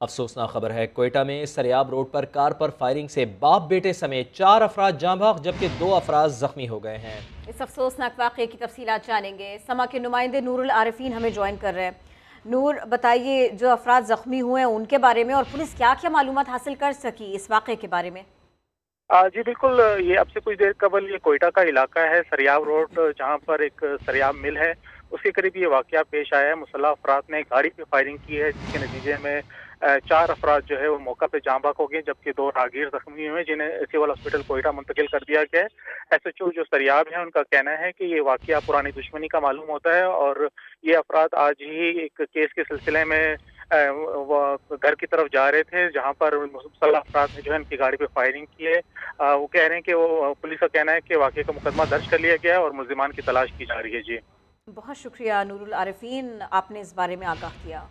अफसोसनाक खबर है, क्वेटा में सरियाब रोड पर कार पर फायरिंग से बाप बेटे समेत 4 अफराद जाँ बहक जबकि 2 अफराद जख्मी हो गए हैं। इस अफसोसनाक वाक़े की तफसीलात जानेंगे। समा के नुमाइंदे नूरुल आरिफीन हमें ज्वाइन कर रहे हैं। नूर, बताइए जो अफराद जख्मी हुए हैं उनके बारे में और पुलिस क्या क्या मालूमात हासिल कर सकी इस वाक़े के बारे में। जी बिल्कुल, ये अब से कुछ देर कबल ये क्वेटा का इलाका है, सरियाब रोड, जहां पर एक सरियाब मिल है, उसके करीब ये वाकया पेश आया है। मुसल्लह अफराद ने गाड़ी पे फायरिंग की है, जिसके नतीजे में 4 अफराद जो है वो मौका पे जाँ बहक हो गए, जबकि 2 राहगीर जख्मी हुए जिन्हें सिविल हॉस्पिटल क्वेटा मुंतकिल कर दिया गया है। SHO जो सरियाब है उनका कहना है कि ये वाकया पुरानी दुश्मनी का मालूम होता है और ये अफराद आज ही एक केस के सिलसिले में वो घर की तरफ जा रहे थे, जहां पर मुसल्लह अफराद ने जो है इनकी गाड़ी पे फायरिंग की है। वो कह रहे हैं कि वो पुलिस का कहना है कि वाकये का मुकदमा दर्ज कर लिया गया है और मुल्जिमान की तलाश की जा रही है। जी बहुत शुक्रिया नूरुल आरिफीन, आपने इस बारे में आगाह किया।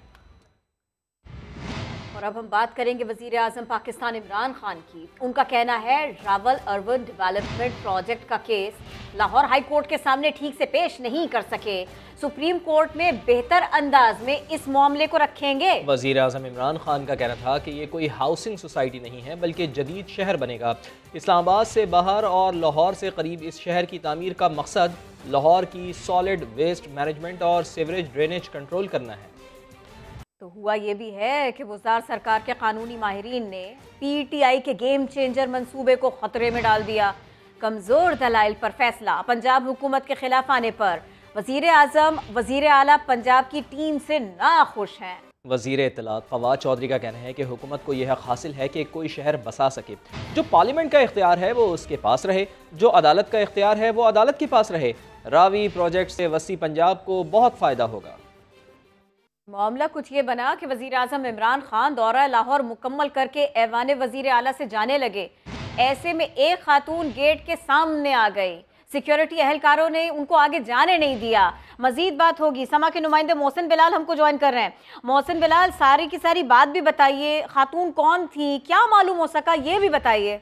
और अब हम बात करेंगे वज़ीर आज़म पाकिस्तान इमरान खान की। उनका कहना है रावल अर्बन डेवलपमेंट प्रोजेक्ट का केस लाहौर हाई कोर्ट के सामने ठीक से पेश नहीं कर सके, सुप्रीम कोर्ट में बेहतर अंदाज में इस मामले को रखेंगे। वज़ीर आज़म इमरान खान का कहना था कि ये कोई हाउसिंग सोसाइटी नहीं है बल्कि जदीद शहर बनेगा। इस्लामाबाद से बाहर और लाहौर से करीब इस शहर की तामीर का मकसद लाहौर की सॉलिड वेस्ट मैनेजमेंट और सीवरेज ड्रेनेज कंट्रोल करना है। तो हुआ ये भी है कि वज़ार सरकार के कानूनी माहिरीन ने PTI के गेम चेंजर मंसूबे को खतरे में डाल दिया। कमज़ोर दलाइल पर फैसला पंजाब हुकूमत के खिलाफ आने पर वज़ीर आज़म वज़ीर आला पंजाब की टीम से नाखुश हैं। वज़ीर इत्तलात फवाद चौधरी का कहना है कि हुकूमत को यह हक हासिल है कि कोई शहर बसा सके। जो पार्लियामेंट का इख्तियार है वो उसके पास रहे, जो अदालत का इख्तियार है वो अदालत के पास रहे। रावी प्रोजेक्ट से वसी पंजाब को बहुत फ़ायदा होगा। मामला कुछ ये बना कि वज़ीर आज़म इमरान खान दौरा लाहौर मुकम्मल करके ऐवान वज़ीर आला से जाने लगे। ऐसे में एक खातून गेट के सामने आ गई, सिक्योरिटी अहलकारों ने उनको आगे जाने नहीं दिया। मजीद बात होगी। समा के नुमाइंदे मोहसिन बिलाल हमको ज्वाइन कर रहे हैं। मोहसिन बिलाल, सारी की सारी बात भी बताइए, खातून कौन थी, क्या मालूम हो सका, ये भी बताइए।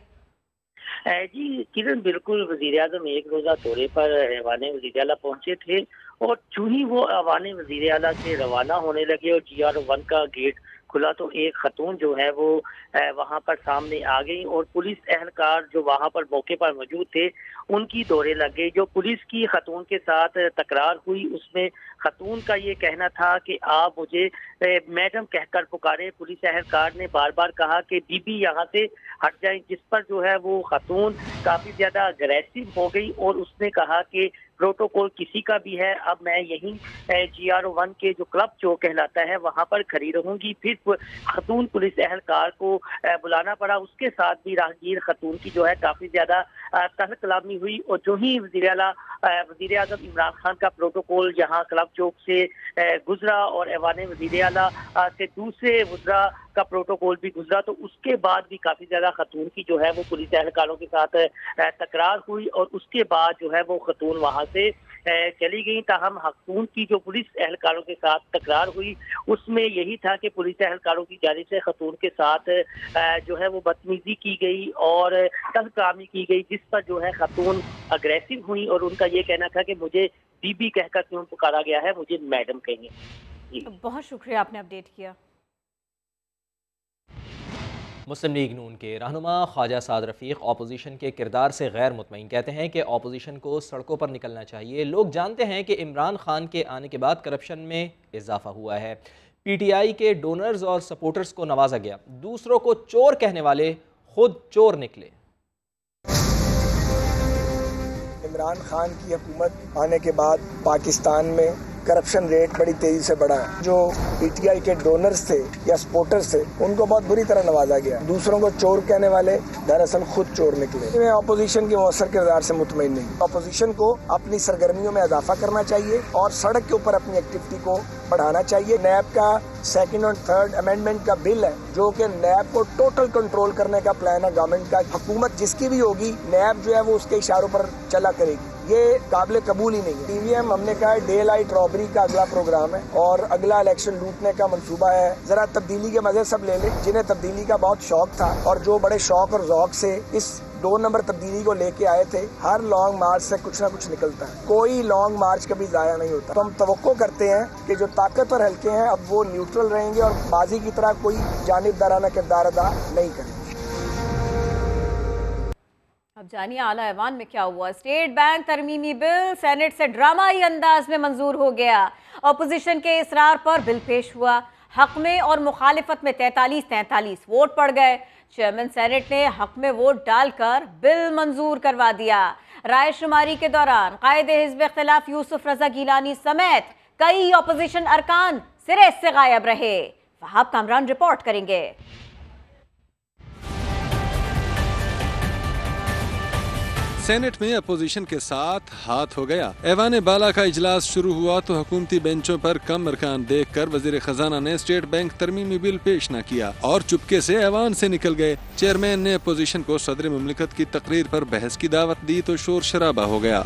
जी किरण, बिल्कुल वज़ीर आज़म एक रोज़ा दौरे पर ऐवान वज़ीर आला पहुंचे थे और चूँ ही वो ऐवान वज़ीर आला से रवाना होने लगे और GR1 का गेट खुला तो एक खतून जो है वो वहाँ पर सामने आ गई और पुलिस एहलकार जो वहाँ पर मौके पर मौजूद थे उनकी दौरे लग गई। जो पुलिस की खतून के साथ तकरार हुई उसमें खतून का ये कहना था कि आप मुझे मैडम कहकर पुकारे। पुलिस एहलकार ने बार बार कहा कि बीबी यहाँ से हट जाए, जिस पर जो है वो खतून काफ़ी ज़्यादा अग्रेसिव हो गई और उसने कहा कि प्रोटोकॉल किसी का भी है, अब मैं यहीं GR1 के जो क्लब चौक कहलाता है वहां पर खड़ी रहूंगी। फिर खतून पुलिस एहलकार को बुलाना पड़ा। उसके साथ भी राहगीर खतून की जो है काफी ज्यादा तहल कलामी हुई और जो ही वज़ीर आज़म इमरान खान का प्रोटोकॉल यहाँ क्लब चौक से गुजरा और ऐवान वज़ीर आला से दूसरे वज़रा का प्रोटोकॉल भी गुजरा, तो उसके बाद भी काफी ज्यादा खतून की जो है वो पुलिस एहलकारों के साथ तकरार हुई और उसके बाद जो है वो खतून वहां से चली गई। ताहम खतून की जो पुलिस एहलकारों के साथ तकरार हुई उसमें यही था कि पुलिस एहलकारों की जानिब से खतून के साथ जो है वो बदतमीजी की गई और तहलकामी की गई, जिस पर जो है खतून अग्रेसिव हुई और उनका ये कहना था कि मुझे बीबी कहकर क्यों पुकारा गया है, मुझे मैडम कहिए। बहुत शुक्रिया, आपने अपडेट किया। मुस्लिम लीग नून के रहनुमा ख्वाजा साद रफ़ीक अपोजिशन के किरदार से गैर मुतमईन, कहते हैं कि अपोजिशन को सड़कों पर निकलना चाहिए। लोग जानते हैं कि इमरान खान के आने के बाद करप्शन में इजाफा हुआ है। PTI के डोनर्स और सपोर्टर्स को नवाजा गया, दूसरों को चोर कहने वाले खुद चोर निकले। इमरान खान की हुकूमत आने के बाद पाकिस्तान में करप्शन रेट बड़ी तेजी से बढ़ा है। जो PTI के डोनर्स थे या सपोर्टर्स थे उनको बहुत बुरी तरह नवाजा गया। दूसरों को चोर कहने वाले दरअसल खुद चोर निकले। मैं अपोजिशन के मौसर किरदार से मुतमईन नहीं। अपोजिशन को अपनी सरगर्मियों में इजाफा करना चाहिए और सड़क के ऊपर अपनी एक्टिविटी को बढ़ाना चाहिए। नैब का 2nd और 3rd अमेंडमेंट का बिल है जो कि नैब को टोटल कंट्रोल करने का प्लान है गवर्नमेंट का। हुकूमत जिसकी भी होगी नैब जो है वो उसके इशारों पर चला करेगी, ये काबिल कबूल ही नहीं है। TVM हमने कहा डे लाइट रॉबरी का अगला प्रोग्राम है और अगला इलेक्शन लूटने का मंसूबा है। जरा तब्दीली के मजे सब ले ले, जिन्हें तब्दीली का बहुत शौक था और जो बड़े शौक और ज़ौक से इस 2 नंबर तब्दीली को लेके आए थे। हर लॉन्ग मार्च से कुछ ना कुछ निकलता है, कोई लॉन्ग मार्च कभी जाया नहीं होता। तो हम तवक्को करते हैं कि जो ताकतवर हल्के हैं अब वो न्यूट्रल रहेंगे और माजी की तरह कोई जानिबदाराना किरदार अदा नहीं करेंगे। अब जानिए आला ऐवान में क्या हुआ। स्टेट बैंक तरमीमी बिल सेनेट से ड्रामाई अंदाज में मंजूर हो गया। अपोजिशन के इसरार पर बिल पेश हुआ। हक में और मुखालिफत में 43-43 वोट पड़ गए। चेयरमैन सेनेट ने हक में वोट डालकर बिल मंजूर करवा दिया। राय शुमारी के दौरान कायदे हिज़्ब इख्तिलाफ यूसुफ रजा गिलानी समेत कई अपोजिशन अरकान सिरे से गायब रहे। वहाब कामरान रिपोर्ट करेंगे। सेनेट में अपोजिशन के साथ हाथ हो गया। ऐवान बाला का इजलास शुरू हुआ तो हुकूमती बेंचों पर कम अरकान देखकर वजीर खजाना ने स्टेट बैंक तरमीमी बिल पेश न किया और चुपके से ऐवान से निकल गए। चेयरमैन ने अपोजिशन को सदर मुमलिकत की तकरीर पर बहस की दावत दी तो शोर शराबा हो गया।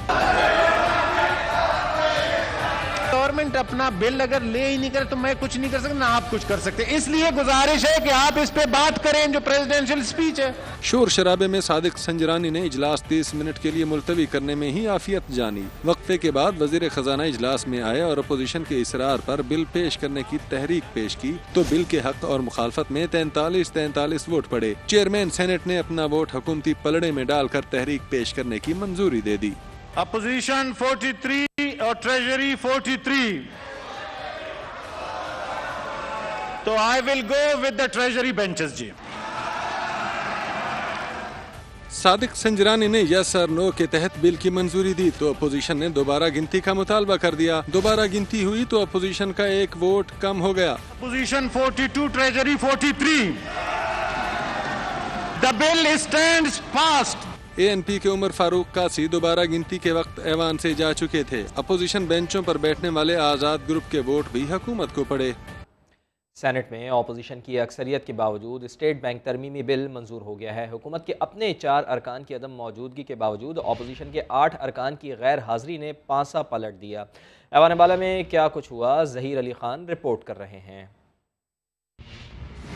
गवर्नमेंट अपना बिल अगर ले ही नहीं करे तो मैं कुछ नहीं कर सकता, ना आप कुछ कर सकते। इसलिए गुजारिश है कि आप इस पे बात करें जो प्रेसिडेंशियल स्पीच है। शोर शराबे में सादिक संजरानी ने इजलास 30 मिनट के लिए मुलतवी करने में ही आफियत जानी। वक्फे के बाद वजीर खजाना इजलास में आए और अपोजिशन के इसरार पर बिल पेश करने की तहरीक पेश की तो बिल के हक और मुखालफत में 43-43 वोट पड़े। चेयरमैन सेनेट ने अपना वोट हुकूमती पलड़े में डालकर तहरीक पेश करने की मंजूरी दे दी। अपोजिशन 43 और ट्रेजरी 43, तो I will go with the treasury benches जी। सादिक संजरानी ने यस और नो के तहत बिल की मंजूरी दी तो अपोजिशन ने दोबारा गिनती का मुतालबा कर दिया। दोबारा गिनती हुई तो अपोजिशन का एक वोट कम हो गया। Opposition 42, treasury 43, the bill stands fast. ANP के उमर फारूक कासी दोबारा गिनती के वक्त ऐवान से जा चुके थे। अपोजिशन बेंचों पर बैठने वाले आज़ाद ग्रुप के वोट भी हुकूमत को पड़े। सेनेट में अपोजिशन की अक्सरियत के बावजूद स्टेट बैंक तरमीमी बिल मंजूर हो गया है। हुकूमत के अपने 4 अरकान की अदम मौजूदगी के बावजूद अपोजिशन के 8 अरकान की गैर हाजिरी ने पांसा पलट दिया। ऐवान बाला में क्या कुछ हुआ, ज़हीर अली खान रिपोर्ट कर रहे हैं।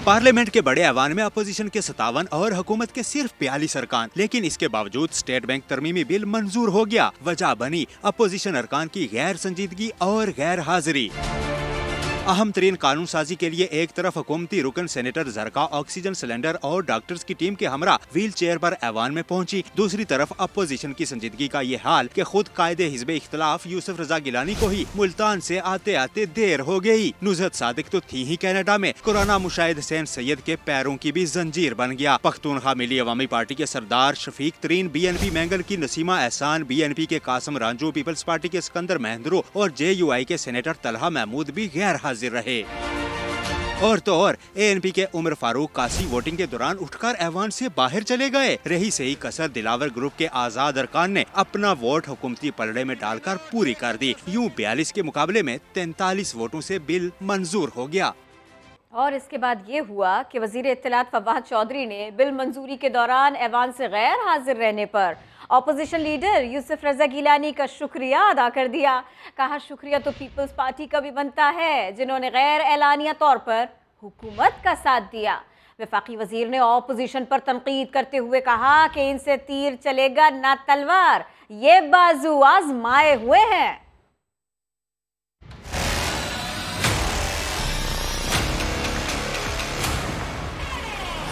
पार्लियामेंट के बड़े ऐवान में अपोजिशन के 57 और हुकूमत के सिर्फ 42 अरकान, लेकिन इसके बावजूद स्टेट बैंक तरमीमी बिल मंजूर हो गया। वजह बनी अपोजिशन अरकान की गैर संजीदगी और गैर हाजिरी। अहम तरीन कानून साजी के लिए एक तरफ हुकूमती रुकन सेनेटर जरका ऑक्सीजन सिलेंडर और डॉक्टर्स की टीम के हमरा व्हील चेयर पर ऐवान में पहुंची। दूसरी तरफ अपोजिशन की संजीदगी का ये हाल कि खुद कायदे हिज़्ब इख्तिलाफ यूसुफ रजा गिलानी को ही मुल्तान से आते आते देर हो गई। नुज़रत सादिक तो थी ही कनाडा में, कोरोना मुशाहिद हुसैन सैयद के पैरों की भी जंजीर बन गया। पख्तूनख्वा मिली अवामी पार्टी के सरदार शफीक तरीन, BNP मैंगल की नसीमा एहसान, BNP के कासिम रांझू, पीपल्स पार्टी के सिकंदर महंदरो और JUI के सेनेटर तलहा महमूद भी गैर हाजिर रहे। और तो और ANP के उमर फारूक कासी वोटिंग के दौरान उठकर ऐवान से बाहर चले गए। रही सही कसर दिलावर ग्रुप के आजाद अरकान ने अपना वोट हुकूमती पलड़े में डालकर पूरी कर दी। यूं 42 के मुकाबले में 43 वोटों से बिल मंजूर हो गया। और इसके बाद ये हुआ कि वजीर इत्तलात फवाद चौधरी ने बिल मंजूरी के दौरान ऐवान से गैर हाजिर रहने पर अपोजिशन लीडर यूसुफ रजा गिलानी का शुक्रिया अदा कर दिया। कहा शुक्रिया तो पीपल्स पार्टी का भी बनता है जिन्होंने गैर एलानिया तौर पर हुकूमत का साथ दिया। वफाकी वजीर ने अपोजिशन पर तनकीद करते हुए कहा कि इनसे तीर चलेगा ना तलवार, ये बाजू आजमाए हुए हैं।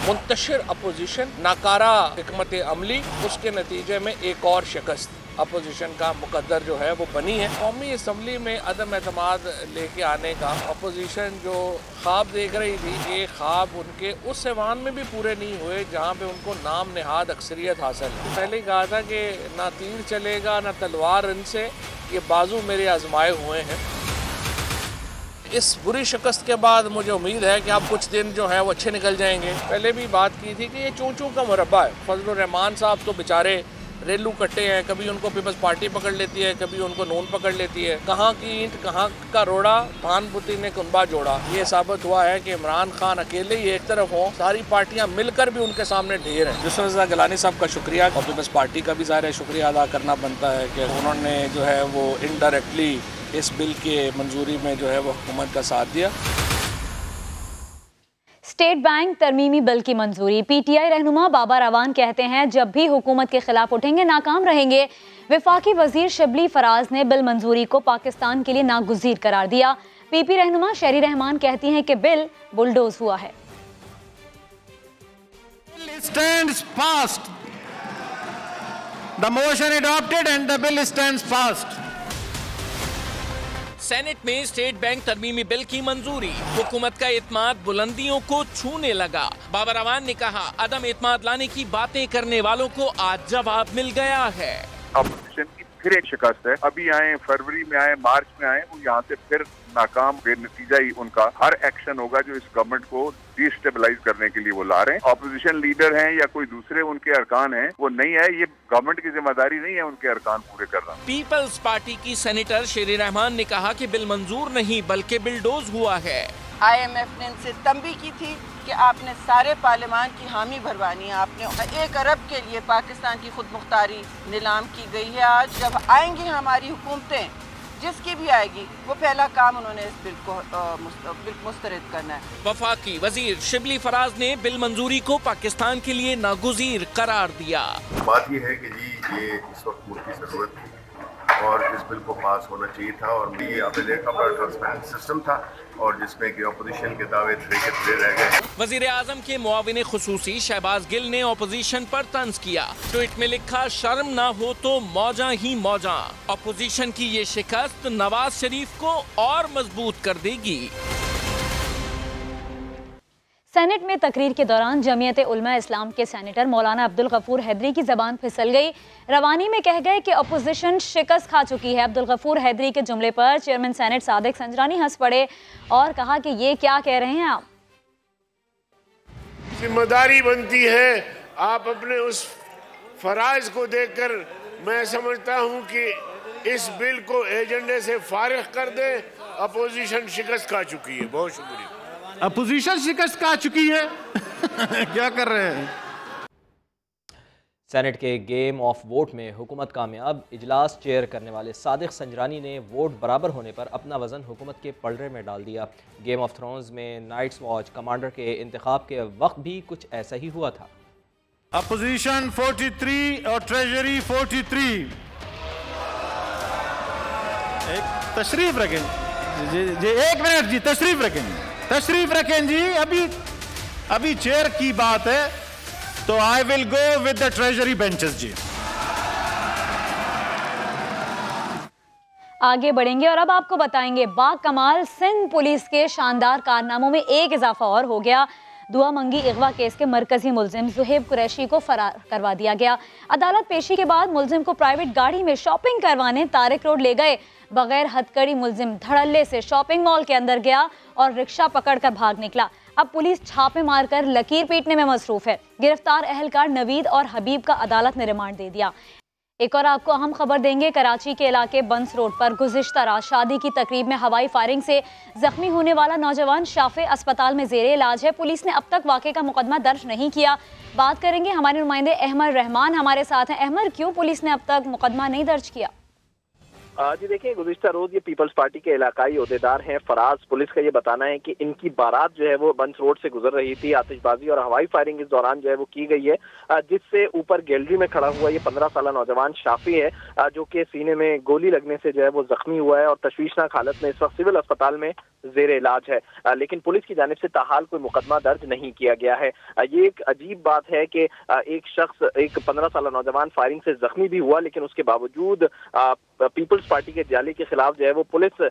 मुंतशिर अपोजिशन, नाकारा हिकमत अमली, उसके नतीजे में एक और शिकस्त अपोजिशन का मुकद्दर जो है वो बनी है। कौमी असम्बली में अदम एतमाद लेके आने का अपोजिशन जो ख्वाब देख रही थी, ये ख्वाब उनके उस ऐवान में भी पूरे नहीं हुए जहाँ पे उनको नाम नहाद अक्सरियत हासिल। पहले ही कहा था कि ना तीर चलेगा ना तलवार इनसे, ये बाजू मेरे आजमाए हुए हैं। इस बुरी शिकस्त के बाद मुझे उम्मीद है कि अब कुछ दिन जो है वो अच्छे निकल जाएंगे। पहले भी बात की थी कि ये चूं चूं का मुरब्बा है। फजलुर रहमान साहब तो बेचारे रेलू कट्टे हैं, कभी उनको पीपल्स पार्टी पकड़ लेती है, कभी उनको नून पकड़ लेती है। कहाँ की ईंट कहाँ का रोड़ा, भानपुती ने कुनबा जोड़ा। ये साबित हुआ है कि इमरान खान अकेले ही एक तरफ हों, सारी पार्टियां मिलकर भी उनके सामने ढेर हैं। यूसुफ रजा गिलानी साहब का शुक्रिया और पीपल्स पार्टी का भी ज़ाहिर शुक्रिया अदा करना बनता है कि उन्होंने जो है वो इनडायरेक्टली इस बिल के मंजूरी में जो है वो हुकूमत का साथ दिया। स्टेट बैंक तरमीमी बिल की मंजूरी। पीटीआई रहनुमा बाबर अवान कहते हैं जब भी हुकूमत के खिलाफ उठेंगे नाकाम रहेंगे। वफाकी वजीर शिबली फराज ने बिल मंजूरी को पाकिस्तान के लिए नागुज़ीर करार दिया। पीपी रहनुमा शहरी रहमान कहती हैं कि बिल बुलडोज हुआ है। Stands passed. The motion adopted and the bill stands passed. Senate में स्टेट बैंक तरमीमी बिल की मंजूरी। हुकूमत का एतमाद बुलंदियों को छूने लगा। बाबर अवान ने कहा अदम एतमाद लाने की बातें करने वालों को आज जवाब मिल गया है। अपोजिशन की फिर एक शिकस्त है। अभी आए, फरवरी में आए, मार्च में आए, वो यहाँ से फिर नाकाम। बेनतीजा ही उनका हर एक्शन होगा जो इस गवर्नमेंट को डिस्टेबलाइज करने के लिए वो ला रहे हैं। ऑपोजिशन लीडर हैं या कोई दूसरे उनके अरकान हैं, वो नहीं है। ये गवर्नमेंट की जिम्मेदारी नहीं है उनके अरकान पूरे करना। पीपल्स पार्टी की सेनेटर शेरी रहमान ने कहा कि बिल मंजूर नहीं बल्कि बिलडोज हुआ है। IMF ने इनसे तंबी की थी कि आपने सारे पार्लियामान की हामी भरवानी है। आपने 1 अरब के लिए पाकिस्तान की खुद मुख्तारी नीलाम की गई है। आज जब आएंगी हमारी हुकूमतें, जिसकी भी आएगी, वो पहला काम उन्होंने इस बिल को मुस्तरद करना है। वफाकी वजीर शिबली फराज ने बिल मंजूरी को पाकिस्तान के लिए नागुज़ीर करार दिया। बात यह है कि जी ये इस वक्त मुल्क की ज़रूरत थी और इस बिल को पास होना चाहिए था। और ये आपने देखा बड़ा ट्रांसपेरेंट सिस्टम था और जिसमें कि अपोजिशन के दावे धरे रह गए। वजीर आजम के मुआविन खुसूसी शहबाज गिल ने अपोजिशन पर तंज किया। ट्वीट में लिखा शर्म ना हो तो मौजा ही मौजा। अपोजिशन की ये शिकस्त नवाज शरीफ को और मजबूत कर देगी। सेनेट में तकरीर के दौरान जमीयत उलमा इस्लाम के सेनेटर मौलाना अब्दुल गफूर हैदरी की ज़बान फिसल गई। रवानी में कह गए कि अपोजिशन शिकस्त खा चुकी है। अब्दुल गफूर हैदरी के जुमले पर चेयरमैन सेनेट सादिक संजरानी हंस पड़े और कहा कि ये क्या कह रहे हैं आप। जिम्मेदारी बनती है आप अपने उस फराज को देखकर मैं समझता हूं कि इस बिल को एजेंडे से फारिग कर दें। अपोजिशन शिकस्त खा चुकी है। बहुत शुक्रिया। अपोजिशन शिकस्त खा चुकी है क्या कर रहे हैं। सेनेट के गेम ऑफ वोट में हुकूमत कामयाब। इजलास चेयर करने वाले सादिक संजरानी ने वोट बराबर होने पर अपना वजन हुकूमत के पलड़े में डाल दिया। गेम ऑफ थ्रोन्स में नाइट्स वॉच कमांडर के इंतखाब के वक्त भी कुछ ऐसा ही हुआ था। अपोजिशन 43 और ट्रेजरी 43। एक तशरीफ रखें जी, 1 मिनट जी, तशरीफ रखें जी। अभी चेयर की बात है तो I will go with the treasury benches जी। आगे बढ़ेंगे और अब आपको बताएंगे बाकमाल सिंध पुलिस के शानदार कारनामों में एक इजाफा और हो गया। दुआ मंगी अगवा केस के मरकजी मुलजिम जुहेब कुरैशी को फरार करवा दिया गया। अदालत पेशी के बाद मुलजिम को प्राइवेट गाड़ी में शॉपिंग करवाने तारिक रोड ले गए। बगैर हथकड़ी मुलजिम धड़ल्ले से शॉपिंग मॉल के अंदर गया और रिक्शा पकड़कर भाग निकला। अब पुलिस छापे मारकर लकीर पीटने में मसरूफ है। गिरफ्तार अहलकार नवीद और हबीब का अदालत ने रिमांड दे दिया। एक और आपको अहम खबर देंगे। कराची के इलाके बंस रोड पर गुज़िश्ता रात शादी की तकरीब में हवाई फायरिंग से जख्मी होने वाला नौजवान शाफे अस्पताल में जेरे इलाज है। पुलिस ने अब तक वाक़े का मुकदमा दर्ज नहीं किया। बात करेंगे हमारे नुमाइंदे अहमद रहमान हमारे साथ हैं। अहमद, क्यों पुलिस ने अब तक मुकदमा नहीं दर्ज किया? जी देखिए, गुज़िश्ता रोज ये पीपल्स पार्टी के इलाकाई ओहदेदार हैं फराज। पुलिस का ये बताना है कि इनकी बारात जो है वो बंस रोड से गुजर रही थी। आतिशबाजी और हवाई फायरिंग इस दौरान जो है वो की गई है, जिससे ऊपर गैलरी में खड़ा हुआ ये 15 साल नौजवान शाफी है जो कि सीने में गोली लगने से जो है वो जख्मी हुआ है और तशवीशनाक हालत में इस वक्त सिविल अस्पताल में जेर इलाज है। लेकिन पुलिस की जानिब से ताहाल कोई मुकदमा दर्ज नहीं किया गया है। ये एक अजीब बात है कि एक शख्स, एक 15 साल नौजवान फायरिंग से जख्मी भी हुआ, लेकिन उसके बावजूद पीपल्स पार्टी के जाली के खिलाफ जो है वो पुलिस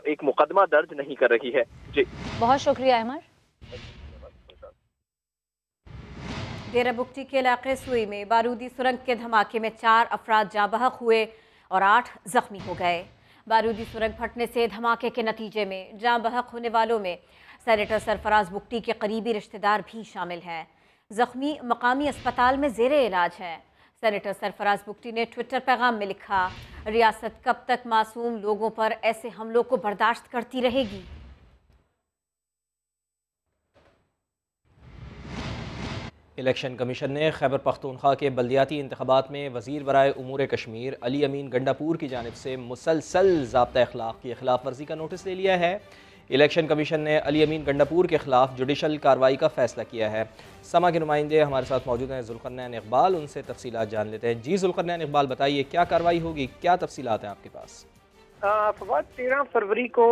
एक मुकदमा दर्ज नहीं कर रही है। जी बहुत शुक्रिया अहमद। डेरा बुगटी के इलाके सुई में बारूदी सुरंग के धमाके में 4 अफराद जाँ बहक हुए और 8 जख्मी हो गए। बारूदी सुरंग फटने से धमाके के नतीजे में जाँ बहक होने वालों में सेनेटर सरफराज बुगटी के करीबी रिश्तेदार भी शामिल हैं। जख्मी मकामी अस्पताल में जेरे इलाज है। सेनेटर सरफराज बुगटी ने ट्विटर पैगाम में लिखा, रियासत कब तक मासूम लोगों पर ऐसे हमलों को बर्दाश्त करती रहेगी। इलेक्शन कमीशन ने खैबर पख्तूनख्वा के बल्दियाती इंतखाबात में वज़ीर बराए उमूर कश्मीर अली अमीन गंडापुर की जानिब से मुसलसल ज़ाब्ता अखलाक की खिलाफ वर्जी का नोटिस ले लिया है। इलेक्शन कमीशन ने अली अमीन गंडापुर के खिलाफ जुडिशल कार्रवाई का फैसला किया है। समा के नुमाइंदे हमारे साथ मौजूद हैं जुल्करनैन इकबाल, उनसे तफसीलात जान लेते हैं। जी जुल्करनैन इकबाल, बताइए क्या कार्रवाई होगी, क्या तफसीलात हैं आपके पास? फवाद, 13 फरवरी को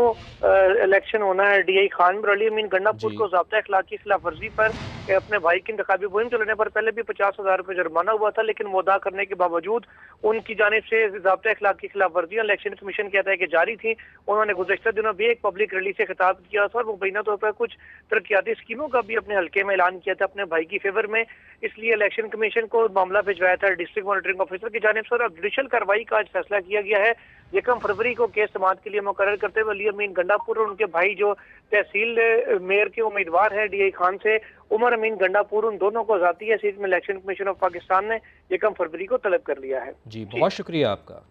इलेक्शन होना है डीआई खान में। अली अमीन गंडापुर को ज़ाब्ता अखलाक की खिलाफ वर्जी पर अपने भाई की इंतखाबी मुहिम चलाने पर पहले भी 50,000 रुपये जुर्माना हुआ था, लेकिन वो अदा करने के बावजूद उनकी जानिब से ज़ाब्ता अखलाक की खिलाफ वर्जियाँ इलेक्शन कमीशन कहता है कि जारी थी। उन्होंने गुज़श्ता दिनों भी एक पब्लिक रैली से खिताब किया था और मुबैना तौर पर कुछ तरक्याती स्कीमों का भी अपने हल्के में ऐलान किया था अपने भाई की फेवर में। इसलिए इलेक्शन कमीशन को मामला भिजवाया था डिस्ट्रिक्ट मॉनिटरिंग ऑफिसर की जानिब से और अब जुडिशल कार्रवाई का आज फैसला किया गया है। 1 फरवरी को केस समाअत के लिए मुकर्रर करते हुए अली अमीन गंडापुर और उनके भाई जो तहसील मेयर के उम्मीदवार हैं डीआई खान से, उमर अमीन गंडापुर, उन दोनों को ज़ाती हैसियत में इलेक्शन कमीशन ऑफ पाकिस्तान ने 1 फरवरी को तलब कर लिया है। जी, बहुत शुक्रिया आपका।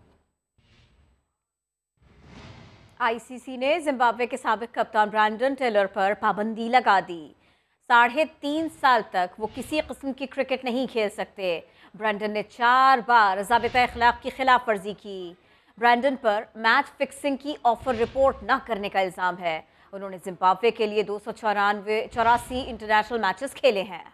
आईसीसी ने जिम्बाब्वे के साबिक कप्तान ब्रैंडन टेलर पर पाबंदी लगा दी। 3.5 साल तक वो किसी किस्म की क्रिकेट नहीं खेल सकते। ब्रैंडन ने 4 बार ज़ाबिता अखलाक की खिलाफ वर्जी की। ब्रैंडन पर मैच फिक्सिंग की ऑफर रिपोर्ट न करने का इल्ज़ाम है। उन्होंने जिम्बाब्वे के लिए 284 इंटरनेशनल मैचेस खेले हैं।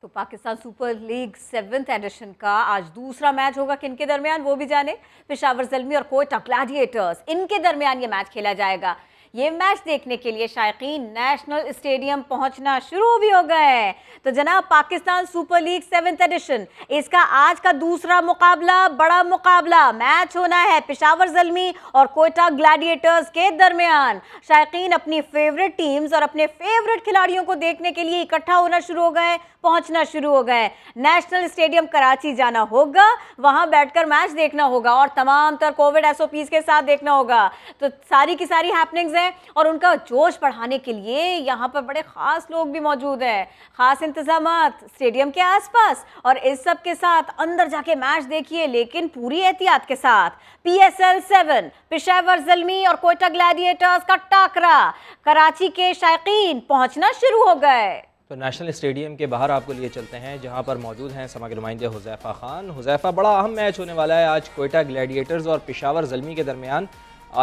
तो Pakistan super league 7th addition का आज दूसरा मैच होगा किनके दरमियान, वो भी जाने। पेशावर ज़ल्मी और कोयटा ग्लैडिएटर्स, इनके दरमियान ये मैच खेला जाएगा। ये मैच देखने के लिए शायकीन नेशनल स्टेडियम पहुंचना शुरू भी हो गए हैं। तो जनाब, Pakistan super league 7th addition, इसका आज का दूसरा मुकाबला, बड़ा मुकाबला मैच होना है पेशावर ज़ल्मी और कोयटा ग्लैडिएटर्स के दरमियान। शायकीन अपनी फेवरेट टीम्स और अपने फेवरेट खिलाड़ियों को देखने के लिए इकट्ठा होना शुरू हो गए, पहुंचना शुरू हो गए। नेशनल स्टेडियम कराची जाना होगा, वहां बैठकर मैच देखना होगा और तमाम तर कोविड SOPs के साथ देखना होगा। तो सारी की सारी हैपनिंग्स हैं और उनका जोश बढ़ाने के लिए यहाँ पर बड़े ख़ास लोग भी मौजूद हैं, ख़ास इंतज़ामात स्टेडियम के आसपास, और इस सब के साथ अंदर जाके मैच देखिए, लेकिन पूरी एहतियात के साथ। PSL 7 पेशावर ज़ल्मी और कोयटा ग्लैडिएटर्स का टाकरा, कराची के शायकीन पहुँचना शुरू हो गए। तो नेशनल स्टेडियम के बाहर आपको लिए चलते हैं, जहां पर मौजूद हैं समा के नुमाइंदे हुज़ैफ़ा खान। हुज़ैफ़ा, बड़ा अहम मैच होने वाला है आज कोयटा ग्लैडिएटर्स और पेशावर ज़ल्मी के दरमियान।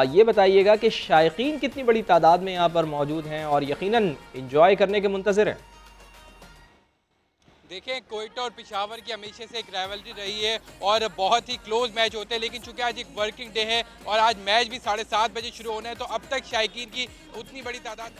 ये बताइएगा कि शायकीन कितनी बड़ी तादाद में यहाँ पर मौजूद हैं और यकीनन इंजॉय करने के मुंतज़िर हैं? देखें, कोयटा और पेशावर की हमेशा से एक राइवलरी रही है और बहुत ही क्लोज मैच होते हैं, लेकिन चूंकि आज एक वर्किंग डे है और आज मैच भी 7:30 बजे शुरू होना है, तो अब तक शायकीन की उतनी बड़ी तादाद,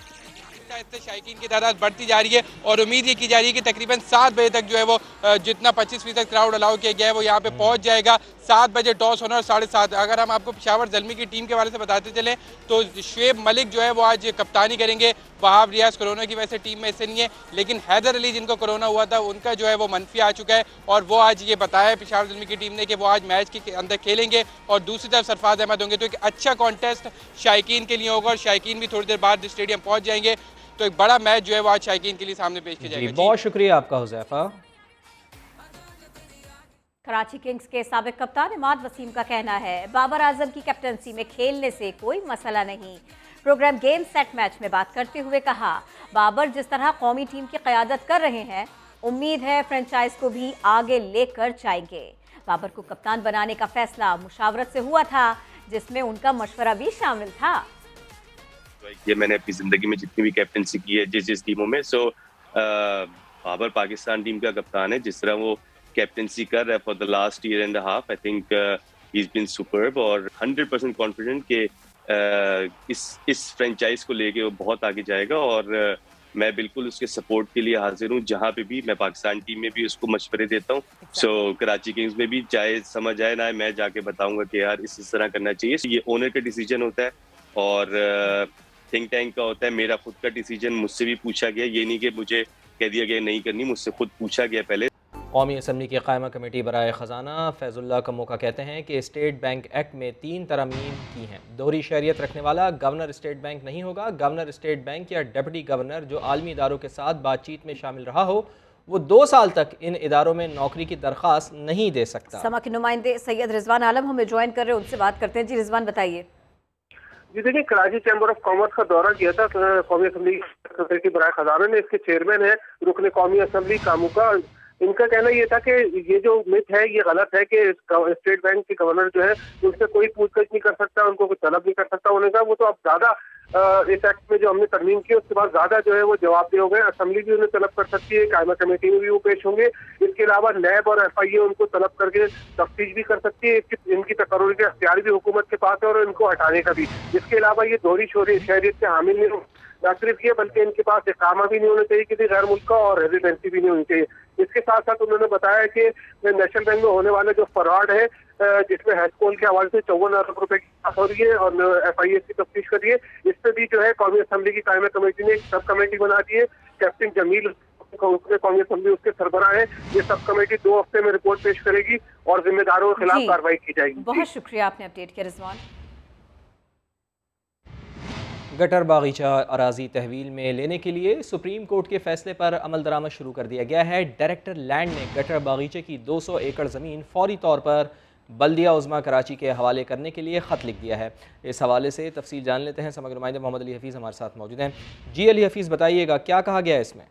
शायकीन की तादाद बढ़ती जा रही है और उम्मीद ये की जा रही है कि तकरीबन 7 बजे तक जो है वो जितना 25% क्राउड अलाउ किया गया है वो यहाँ पे पहुँच जाएगा। 7 बजे टॉस होना और 7:30। अगर हम आपको पेशावर ज़ल्मी की टीम के बारे से बताते चलें तो शुएब मलिक जो है वो आज कप्तानी करेंगे। वहाब रियाज कोरोना की वजह से टीम में ऐसे नहीं है, लेकिन हैदर अली जिनको कोरोना हुआ था उनका जो है वो मनफी आ चुका है और वो आज ये बताया है पेशावर ज़ल्मी की टीम ने कि वो आज मैच के अंदर खेलेंगे और दूसरी तरफ सरफराज अहमद होंगे। तो एक अच्छा कॉन्टेस्ट शायकीन के लिए होगा और शायकीन भी थोड़ी देर बाद स्टेडियम पहुँच जाएंगे। तो एक बड़ा मैच जो है वो आज शायकीन के लिए सामने पेश किया जाएगा। बहुत शुक्रिया आपका हुज़ैफ़ा। कराची किंग्स के साबिक कप्तान इमाद वसीम का कहना है, बाबर आजम की कैप्टनसी में खेलने से कोई मसला नहीं। प्रोग्राम गेम सेट मैच में बात करते हुए कहा, बाबर जिस तरह कौमी टीम की क़यादत कर रहे हैं, उम्मीद है फ्रेंचाइज को भी आगे लेकर जाएंगे। बाबर को कप्तान बनाने का फैसला मुशावरत से हुआ था, जिसमें उनका मशवरा भी शामिल था। ये मैंने अपनी जिंदगी में जितनी भी कैप्टनसी की है जिस टीमों में, बाबर पाकिस्तान टीम का कप्तान है। जिस तरह वो कैप्टनसी कर रहा है for the last year and half, I think he is been superb और 100% कॉन्फिडेंट कि इस फ्रेंचाइज को लेके वो बहुत आगे जाएगा और मैं बिल्कुल उसके सपोर्ट के लिए हाजिर हूँ। जहाँ पे भी मैं पाकिस्तान टीम में भी उसको मशवरे देता हूँ। कराची किंग्स में भी चाहे समझ आए ना, मैं जाके बताऊंगा कि यार इस तरह करना चाहिए। ये ओनर का डिसीजन होता है और थिंक टैंक का होता है। मेरा खुद का डिसीजन मुझसे भी पूछा गया, ये नहीं कि मुझे कह दिया गया नहीं करनी, मुझसे खुद पूछा गया पहले। कौमी असम्बली की कायमा कमेटी बराए ख़जाना फैज़ुल्लाह कमोका कहते हैं कि स्टेट बैंक एक्ट में 3 तरमीम की हैं। दोहरी शहरियत रखने वाला गवर्नर स्टेट बैंक नहीं होगा। गवर्नर स्टेट बैंक या डिप्टी गवर्नर जो आलमी इदारों के साथ बातचीत में शामिल रहा हो, वो 2 साल तक इन इदारों में नौकरी की दरख्वास्त नहीं दे सकता। समा के नुमाइंदे सैयद रिजवान आलम हमें ज्वाइन कर रहे हैं, उनसे बात करते हैं। जी रिजवान, बताइए। जी देखिए, कराची चैम्बर ऑफ कॉमर्स का दौरा किया था कौमी असम्बली की बराए खजाना ने। इसके चेयरमैन है रुकन कौमी असम्बली कामुका। इनका कहना ये था कि ये जो मिथ है ये गलत है कि स्टेट बैंक के गवर्नर जो है उनसे कोई पूछताछ नहीं कर सकता, उनको कोई तलब नहीं कर सकता। उन्होंने कहा वो तो अब ज्यादा इस एक्ट में जो हमने तरमीम की उसके बाद ज्यादा जो है वो जवाबदेह हो गए। असेंबली भी उन्हें तलब कर सकती है, कायमा कमेटी में भी वो पेश होंगे। इसके अलावा नैब और FIA उनको तलब करके तफ्तीश भी कर सकती है। इनकी तकर्रुर के अख्तियार भी हुकूमत के पास है और इनको हटाने का भी। इसके अलावा ये दोहरी शहरियत से हामिल नहीं, न सिर्फ ये बल्कि इनके पास इकामा भी नहीं होना चाहिए किसी गैर मुल्क का, और रेजिडेंसी भी नहीं होनी चाहिए। इसके साथ साथ उन्होंने बताया कि नेशनल बैंक में होने वाले जो फ्रॉड है जिसमें हैशकोल के हवाले से 54 अरब रुपए की बात हो रही है और FIA की तफ्तीश कर रही है, इस पे भी जो है कौमी असेंबली की कायमा कमेटी ने एक सब कमेटी बना दी है। कैप्टन जमील कौमी असेंबली उसके सरबराह है। ये सब कमेटी 2 हफ्ते में रिपोर्ट पेश करेगी और जिम्मेदारों के खिलाफ कार्रवाई की जाएगी। बहुत शुक्रिया आपने अपडेट किया रिजवान। गटर बागीचा अराजी तहवील में लेने के लिए सुप्रीम कोर्ट के फैसले पर अमल दरामद शुरू कर दिया गया है। डायरेक्टर लैंड ने गटर बागीचे की 200 एकड़ ज़मीन फौरी तौर पर बल्दिया उज़्मा कराची के हवाले करने के लिए ख़त लिख दिया है। इस हवाले से तफसील जान लेते हैं। समग्र नुमाइंदे मोहम्मद अली हफीज़ हमारे साथ मौजूद हैं। जी अली हफीज़, बताइएगा क्या कहा गया है इसमें?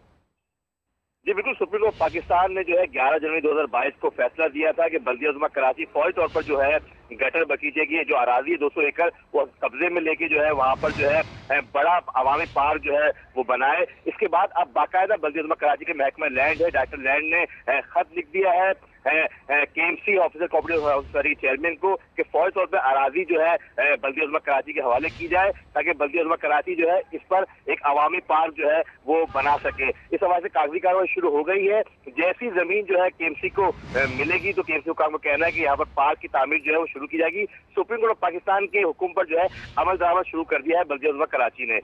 जी बिल्कुल, सुप्रीम कोर्ट पाकिस्तान ने जो है 11 जनवरी 2022 को फैसला दिया था कि बल्दिया उज़्मा कराची फौरी तौर पर जो है गटर बगीचे की जो अराजी है 200 एकड़ वो कब्जे में लेके जो है वहां पर जो है बड़ा अवामी पार्क जो है वो बनाए। इसके बाद अब बाकायदा बल्दिया उज़्मा कराची के महकमा लैंड है, डायरेक्टर लैंड ने खत लिख दिया है KMC ऑफिसर कोऑपरेटिव चेयरमैन को कि फौरी तौर पर अराजी जो है बल्दिया उज़्मा कराची के हवाले की जाए ताकि बल्दिया उज़्मा कराची जो है इस पर एक अवामी पार्क जो है वो बना सके। इस हवाले से कागजी कार्रवाई शुरू हो गई है। जैसी जमीन जो है KMC को मिलेगी तो KMC को कहना है कि यहाँ पर पार्क की तामीर जो है वो शुरू की जाएगी। सुप्रीम कोर्ट ऑफ पाकिस्तान के हुक्म पर जो है अमल दरामद शुरू कर दिया है बल्दिया उज़्मा कराची ने।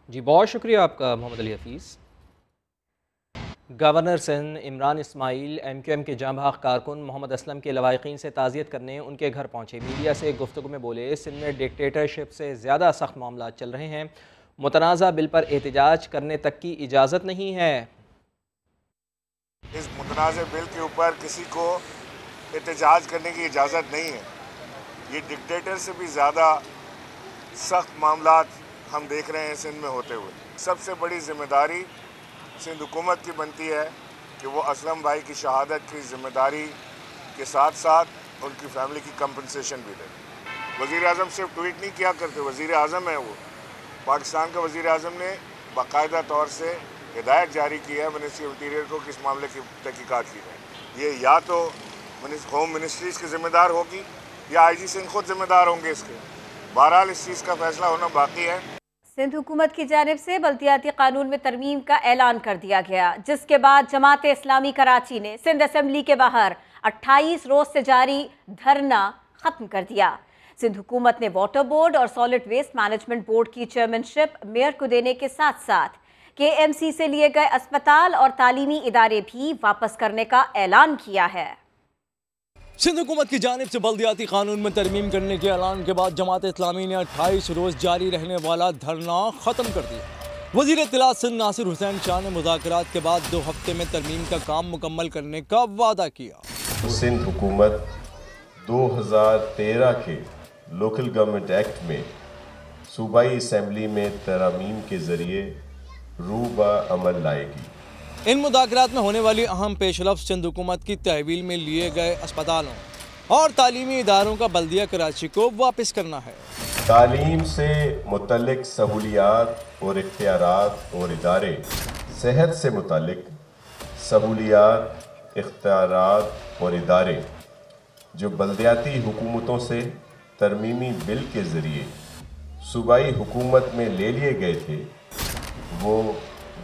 जी बहुत शुक्रिया आपका मोहम्मद अली हफीज़। गवर्नर सिंध इमरान इस्माइल MQM के जांबाज कारकुन मोहम्मद असलम के लवाहिकीन से ताज़ियत करने उनके घर पहुँचे। मीडिया से गुफ्तगू में बोले, सिंध में डिक्टेटरशिप से ज़्यादा सख्त मामला चल रहे हैं, मुतनाज़ा बिल पर एहतजाज करने तक की इजाज़त नहीं है। इस मुतनाज़ा बिल के ऊपर किसी को एहतजाज करने की इजाज़त नहीं है। ये डिक्टेटर से भी ज़्यादा सख्त मामला हम देख रहे हैं सिंध में होते हुए। सबसे बड़ी जिम्मेदारी सिंध हुकूमत की बनती है कि वो असलम भाई की शहादत की जिम्मेदारी के साथ साथ उनकी फैमिली की कंपनसेशन भी दे। वज़ीर आज़म सिर्फ ट्वीट नहीं किया करते, वज़ीर आज़म है वो। पाकिस्तान का वज़ीर आज़म ने बाकायदा तौर से हिदायत जारी की है मिनिस्ट्री ऑफ इंटीरियर को कि इस मामले की तहकीकात की जाए। ये या तो होम मिनिस्ट्रीज़ की जिम्मेदार होगी या IG सिंध खुद जिम्मेदार होंगे इसके। बहरहाल इस चीज़ का फैसला होना बाकी है। सिंध हुकूमत की जानिब से बल्दियाती कानून में तरमीम का ऐलान कर दिया गया, जिसके बाद जमात इस्लामी कराची ने सिंध असेंबली के बाहर 28 रोज से जारी धरना खत्म कर दिया। सिंध हुकूमत ने वाटर बोर्ड और सॉलिड वेस्ट मैनेजमेंट बोर्ड की चेयरमैनशिप मेयर को देने के साथ साथ KMC से लिए गए अस्पताल और तालीमी इदारे भी वापस करने का ऐलान किया है। सिंध हुकूमत की जानिब से बल्दियाती कानून में तरमीम करने के ऐलान के बाद जमात इस्लामी ने 28 रोज जारी रहने वाला धरना खत्म कर दिया। वज़ीर इत्तलात सिंध नासिर हुसैन शाह ने मुज़ाकरात के बाद 2 हफ्ते में तरमीम का काम मुकम्मल करने का वादा किया। सिंध हुकूमत 2013 के लोकल गवर्नमेंट एक्ट में सूबाई असम्बली में तरमीम के ज़रिए रूबा अमल लाएगी। इन मुज़ाकरात में होने वाली अहम पेशरफ्त सिंध हुकूमत की तहवील में लिए गए अस्पतालों और तालीमी इदारों का बल्दिया कराची को वापस करना है। तालीम से मुतल्लिक सहूलियात और इख्तियारात और इदारे, सेहत से मुतल्लिक सहूलियात, इख्तियारात और इदारे जो बल्दियाती हुकूमतों से तरमीमी बिल के ज़रिए सूबाई हुकूमत में ले लिए गए थे, वो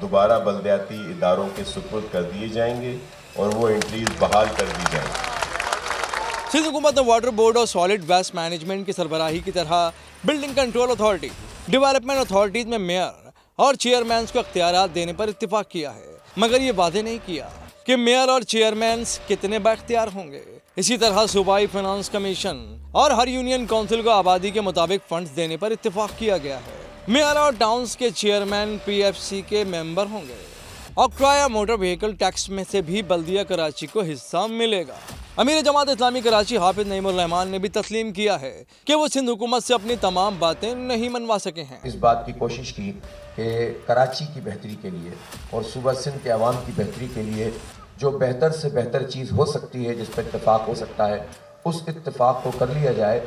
दोबारा बल्दियाती इदारों के सुपुर्द कर दिए जाएंगे और वो एंट्रीज बहाल कर दी जाएंगी। सिंध हुकूमत ने वाटर बोर्ड और सॉलिड वेस्ट मैनेजमेंट की सरबराही की तरह building control authority, development authorities में मेयर और चेयरमैन को इख्तियारात देने पर इत्तेफाक किया है, मगर ये वादे नहीं किया कि मेयर और चेयरमैन कितने बाख्तियार होंगे। इसी तरह सूबाई फाइनेंस कमीशन और हर यूनियन काउंसिल को आबादी के मुताबिक फंड्स देने पर इत्तेफाक किया गया है। मेयर और टाउन्स के चेयरमैन PFC के मेंबर होंगे और किराया मोटर व्हीकल टैक्स में से भी बल्दिया कराची को हिस्सा मिलेगा। अमीर जमात इस्लामी कराची हाफिज नईमुर रहमान ने भी तस्लीम किया है कि वो सिंध हुकूमत से अपनी तमाम बातें नहीं मनवा सके हैं। इस बात की कोशिश की कि कराची की बेहतरी के लिए और सूबा सिंध के अवाम की बेहतरी के लिए जो बेहतर से बेहतर चीज़ हो सकती है, जिस पर इत्तेफाक हो सकता है, उस इत्तेफाक को कर लिया जाए।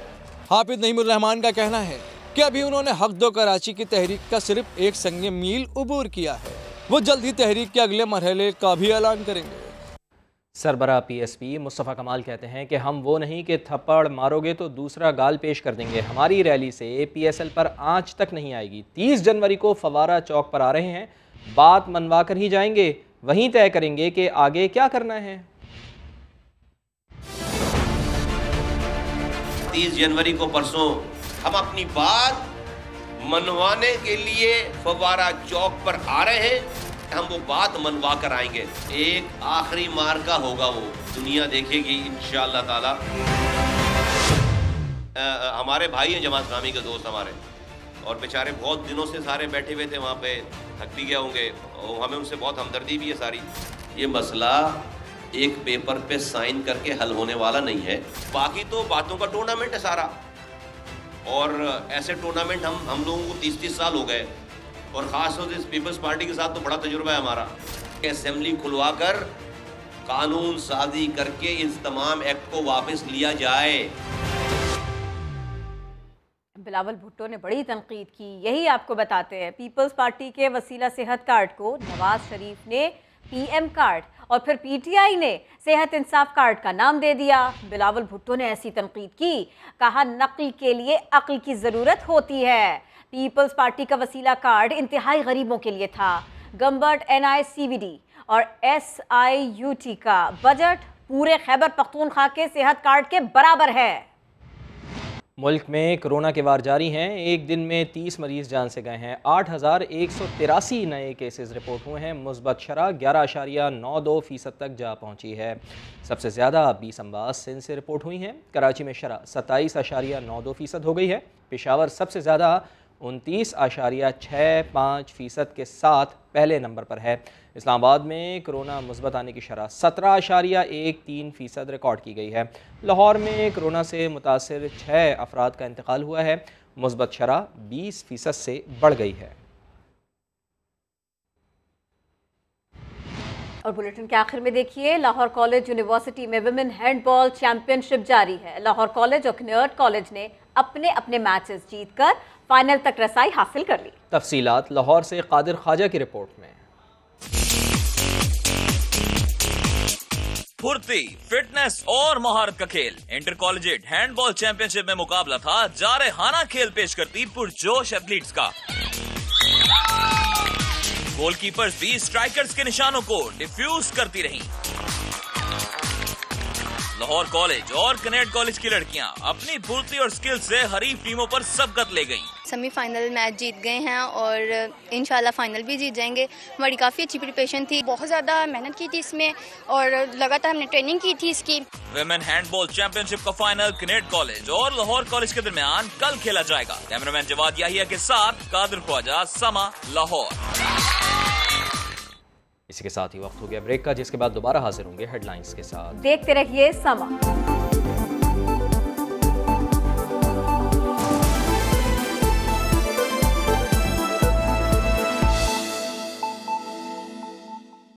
हाफिज नईमुर रहमान का कहना है कि अभी उन्होंने हक दो कराची की तहरीक का सिर्फ एक संग मील उबूर किया है। वो जल्द ही तहरीक के अगले मरहले का भी ऐलान करेंगे। सरबराह PSP मुस्तफ़ा कमाल कहते हैं कि हम वो नहीं कि थप्पड़ मारोगे तो दूसरा गाल पेश कर देंगे। हमारी रैली से PSL पर आँच तक नहीं आएगी। 30 जनवरी को फवारा चौक पर आ रहे हैं, बात मनवा कर ही जाएंगे, वहीं तय करेंगे कि आगे क्या करना है। 30 जनवरी को परसों हम अपनी बात मनवाने के लिए फवारा चौक पर आ रहे हैं। हम वो बात मनवा कर आएंगे। एक आखिरी मार्का होगा, वो दुनिया देखेगी इंशाअल्लाह ताला। हमारे भाई हैं जमात इस्लामी के दोस्त हमारे, और बेचारे बहुत दिनों से सारे बैठे हुए थे वहाँ पे, थक भी गए होंगे, और हमें उनसे बहुत हमदर्दी भी है सारी। ये मसला एक पेपर पे साइन करके हल होने वाला नहीं है। बाकी तो बातों का टूर्नामेंट है सारा, और ऐसे टूर्नामेंट हम लोगों को 30-30 साल हो गए, और ख़ास तौर से पीपल्स पार्टी के साथ तो बड़ा तजुर्बा है हमारा। असेंबली खुलवाकर कानून साजी करके इस तमाम एक्ट को वापस लिया जाए। बिलावल भुट्टो ने बड़ी तनकीद की, यही आपको बताते हैं। पीपल्स पार्टी के वसीला सेहत कार्ड को नवाज शरीफ ने PM कार्ड और फिर PTI ने सेहत इंसाफ कार्ड का नाम दे दिया। बिलावल भुट्टो ने ऐसी तनकीद की, कहा नक़ल के लिए अक़ल की ज़रूरत होती है। पीपल्स पार्टी का वसीला कार्ड इंतहाई गरीबों के लिए था। गम्बर्ट NICVD और SIUT का बजट पूरे खैबर पख्तूनख्वा के सेहत कार्ड के बराबर है। मुल्क में कोरोना के वार जारी हैं। एक दिन में 30 मरीज जान से गए हैं। 8,183 नए केसेस रिपोर्ट हुए हैं। मुस्बत शरह 11.92% तक जा पहुंची है। सबसे ज़्यादा 20 अमवात सिंध से रिपोर्ट हुई हैं। कराची में शरह 27.92% हो गई है। पेशावर सबसे ज़्यादा 29.65% के साथ पहले नंबर पर है। इस्लामाबाद में कोरोना मुस्बत आने की शरह 17.13% रिकॉर्ड की गई है। लाहौर में कोरोना से मुतासिर 6 अफराद का इंतकाल हुआ है। मुस्बत शरह 20% से बढ़ गई है। और बुलेटिन के आखिर में देखिए, लाहौर कॉलेज यूनिवर्सिटी में विमेन हैंडबॉल चैंपियनशिप जारी है। लाहौर कॉलेज और कनर्ट कॉलेज ने अपने अपने मैचेस जीतकर फाइनल तक रसाई हासिल कर ली। तफसीलात लाहौर से कादिर ख्वाजा की रिपोर्ट में। फुर्ती, फिटनेस और महारत का खेल। इंटर कॉलेजिएट हैंडबॉल चैंपियनशिप में मुकाबला था जारहाना खेल पेश करती पुरजोश एथलीट्स का। गोलकीपर्स भी स्ट्राइकर्स के निशानों को डिफ्यूज करती रहीं। लाहौर कॉलेज और कनेट कॉलेज की लड़कियां अपनी फुर्ती और स्किल से हरीफ टीमों पर सबकत ले गईं। सेमीफाइनल मैच जीत गए हैं और इंशाल्लाह फाइनल भी जीत जाएंगे। हमारी काफ़ी अच्छी प्रिपरेशन थी, बहुत ज़्यादा मेहनत की थी इसमें और लगातार हमने ट्रेनिंग की थी इसकी। विमेन हैंडबॉल चैंपियनशिप का फाइनल कनेट कॉलेज और लाहौर कॉलेज के दरमियान कल खेला जाएगा। कैमरामैन जवाद याहिया के साथ कादिर ख्वाजा, समा, लाहौर। इसी के साथ ही वक्त हो गया ब्रेक का, जिसके बाद दोबारा हाजिर होंगे हेडलाइंस के साथ। देखते रहिए समा।